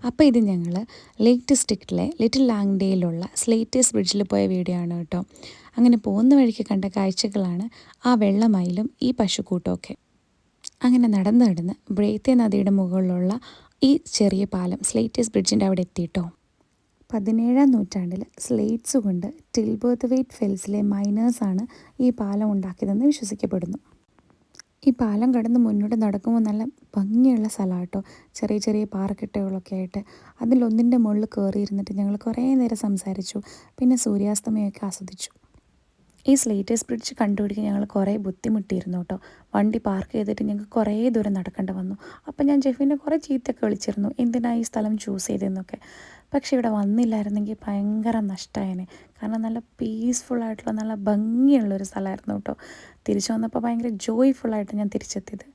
അപ്പോൾ ഇത് ഞങ്ങൾ ലേക്ക് ഡിസ്ട്രിക്റ്റിലെ ലിറ്റിൽ ലാങ്ഡേയിലുള്ള സ്ലേറ്റേഴ്സ് ബ്രിഡ്ജിൽ പോയ വീഡിയോ ആണ് കേട്ടോ. അങ്ങനെ പോകുന്ന വഴിക്ക് കണ്ട കാഴ്ചകളാണ് ആ വെള്ളമയിലും ഈ പശുക്കൂട്ടമൊക്കെ. അങ്ങനെ നടന്ന് നടന്ന് ബ്രേത്തെ നദിയുടെ മുകളിലുള്ള ഈ ചെറിയ പാലം സ്ലേറ്റേഴ്സ് ബ്രിഡ്ജിൻ്റെ അവിടെ എത്തിയിട്ടോ. 17-ാം നൂറ്റാണ്ടിൽ സ്ലേറ്റ്സ് കൊണ്ട് ടിൽബർത്ത് ഫെൽസിലെ മൈനേഴ്സാണ് ഈ പാലം ഉണ്ടാക്കിയതെന്ന് വിശ്വസിക്കപ്പെടുന്നു. ഈ പാലം കടന്ന് മുന്നോട്ട് നടക്കുമ്പോൾ നല്ല ഭംഗിയുള്ള സ്ഥലമാണ് കേട്ടോ. ചെറിയ ചെറിയ പാറക്കെട്ടുകളൊക്കെ ആയിട്ട് അതിലൊന്നിൻ്റെ മുകളിൽ കയറിയിരുന്നിട്ട് ഞങ്ങൾ കുറേ നേരം സംസാരിച്ചു. പിന്നെ സൂര്യാസ്തമയമൊക്കെ ആസ്വദിച്ചു. ഈ സ്ലേറ്റേഴ്സ് ബ്രിഡ്ജ് കണ്ടുപിടിക്കാൻ ഞങ്ങൾ കുറേ ബുദ്ധിമുട്ടിയിരുന്നു കേട്ടോ. വണ്ടി പാർക്ക് ചെയ്തിട്ട് ഞങ്ങൾക്ക് കുറേ ദൂരം നടക്കേണ്ടി വന്നു. അപ്പം ഞാൻ ജെഫിനെ കുറേ ചീത്തയൊക്കെ വിളിച്ചിരുന്നു, എന്തിനാണ് ഈ സ്ഥലം ചൂസ് ചെയ്തതെന്നൊക്കെ. പക്ഷേ ഇവിടെ വന്നില്ലായിരുന്നെങ്കിൽ ഭയങ്കര നഷ്ടമായേനെ. കാരണം നല്ല പീസ്ഫുള്ളായിട്ടുള്ള നല്ല ഭംഗിയുള്ളൊരു സ്ഥലമായിരുന്നു കേട്ടോ. തിരിച്ചു വന്നപ്പോൾ ഭയങ്കര ജോയ്ഫുള്ളായിട്ട് ഞാൻ തിരിച്ചെത്തിയത്.